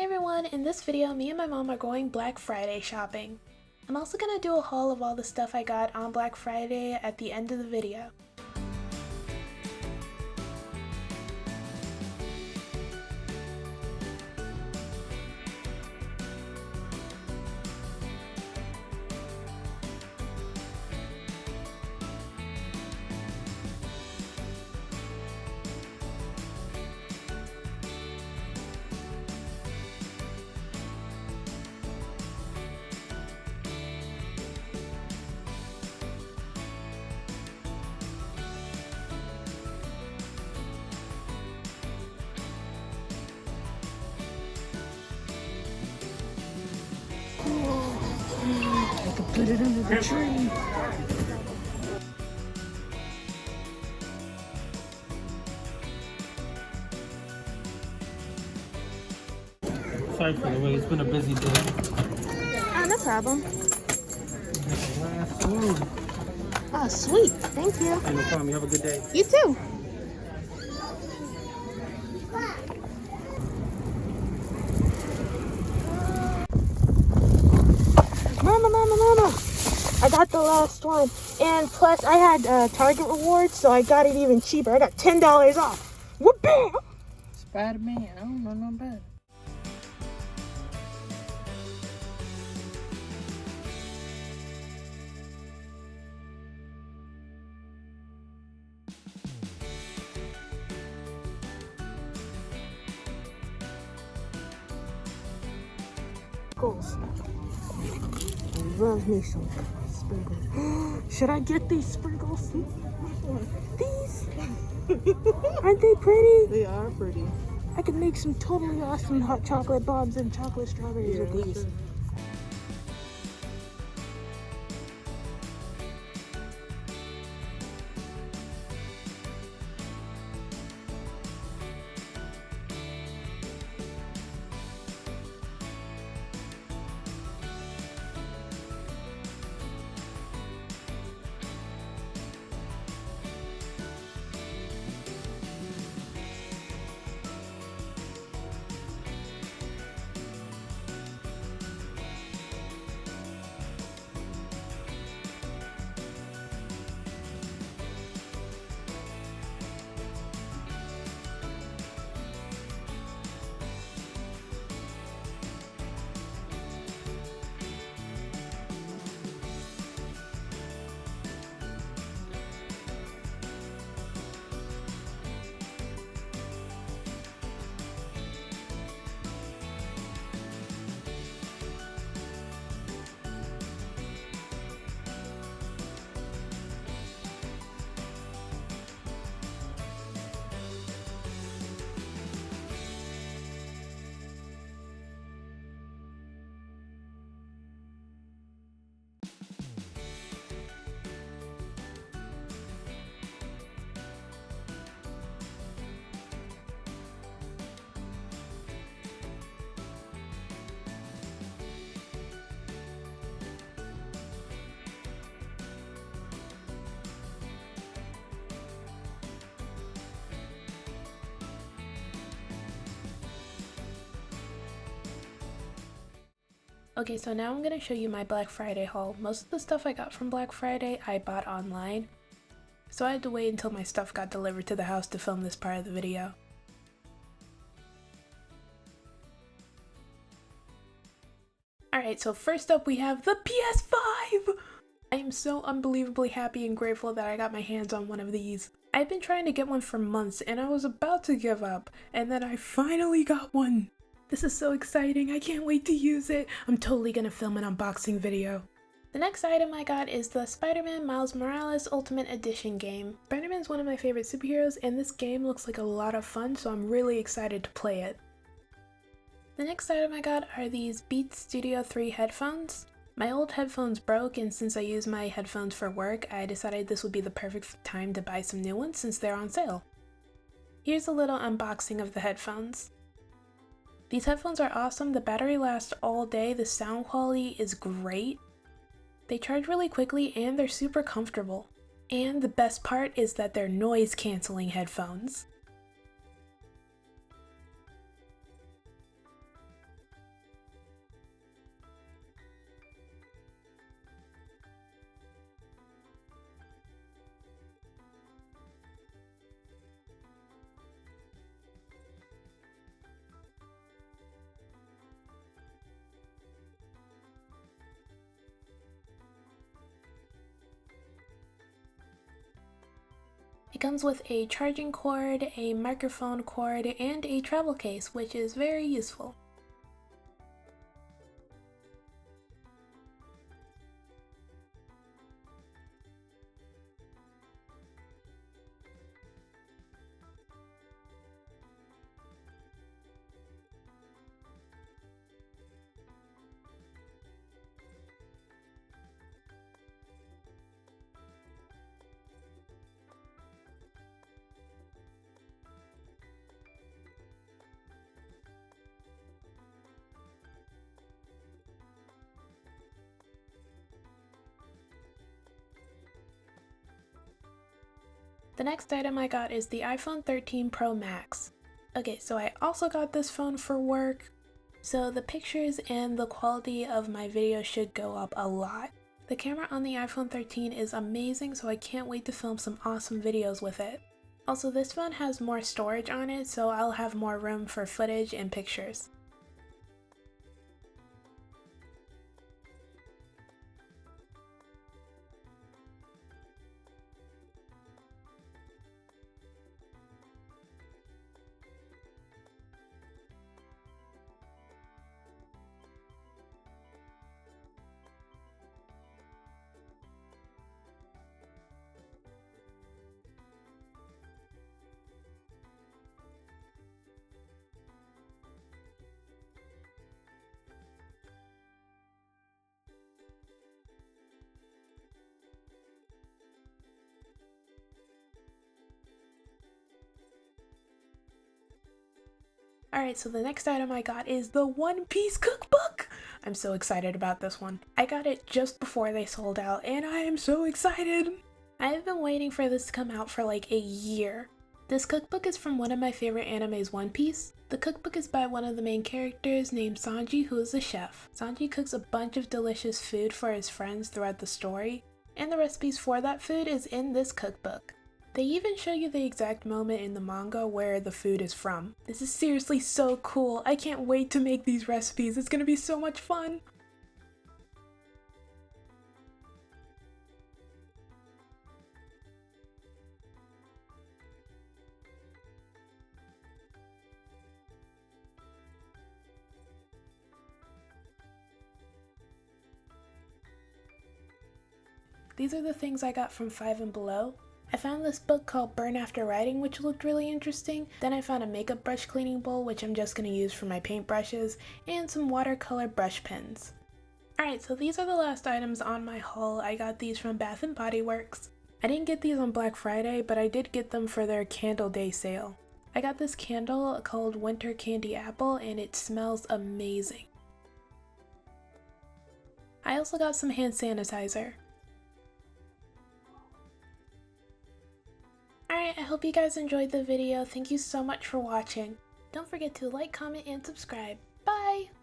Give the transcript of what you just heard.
Hey everyone, in this video me and my mom are going Black Friday shopping. I'm also gonna do a haul of all the stuff I got on Black Friday at the end of the video. I could put it under the tree. Sorry for the wait, it's been a busy day. Oh, no problem. Last one. Oh, sweet. Thank you. Hey, no problem. You have a good day. You too. Mama. I got the last one. And plus, I had Target rewards, so I got it even cheaper. I got $10 off. Whoop-bam! Spider-Man, I don't know nothing about it. Sprinkles. I love me some sprinkles. Should I get these sprinkles? These? Aren't they pretty? They are pretty. I could make some totally awesome hot chocolate bombs and chocolate strawberries with these. Okay, so now I'm gonna show you my Black Friday haul. Most of the stuff I got from Black Friday I bought online, so I had to wait until my stuff got delivered to the house to film this part of the video. Alright, so first up we have the PS5! I am so unbelievably happy and grateful that I got my hands on one of these. I've been trying to get one for months and I was about to give up, and then I finally got one! This is so exciting, I can't wait to use it! I'm totally gonna film an unboxing video. The next item I got is the Spider-Man Miles Morales Ultimate Edition game. Spider-Man's one of my favorite superheroes and this game looks like a lot of fun, so I'm really excited to play it. The next item I got are these Beats Studio 3 headphones. My old headphones broke, and since I use my headphones for work, I decided this would be the perfect time to buy some new ones since they're on sale. Here's a little unboxing of the headphones. These headphones are awesome, the battery lasts all day, the sound quality is great. They charge really quickly and they're super comfortable. And the best part is that they're noise cancelling headphones. It comes with a charging cord, a microphone cord, and a travel case, which is very useful. The next item I got is the iPhone 13 Pro Max. Okay, so I also got this phone for work, so the pictures and the quality of my video should go up a lot. The camera on the iPhone 13 is amazing, so I can't wait to film some awesome videos with it. Also, this phone has more storage on it, so I'll have more room for footage and pictures. Alright, so the next item I got is the One Piece cookbook! I'm so excited about this one. I got it just before they sold out, and I am so excited! I have been waiting for this to come out for like a year. This cookbook is from one of my favorite animes, One Piece. The cookbook is by one of the main characters named Sanji, who is a chef. Sanji cooks a bunch of delicious food for his friends throughout the story, and the recipes for that food is in this cookbook. They even show you the exact moment in the manga where the food is from. This is seriously so cool. I can't wait to make these recipes. It's gonna be so much fun. These are the things I got from Five and Below. I found this book called Burn After Writing, which looked really interesting. Then I found a makeup brush cleaning bowl, which I'm just going to use for my paintbrushes, and some watercolor brush pens. Alright, so these are the last items on my haul. I got these from Bath & Body Works. I didn't get these on Black Friday, but I did get them for their Candle Day sale. I got this candle called Winter Candy Apple, and it smells amazing. I also got some hand sanitizer. Alright, I hope you guys enjoyed the video. Thank you so much for watching. Don't forget to like, comment, and subscribe. Bye!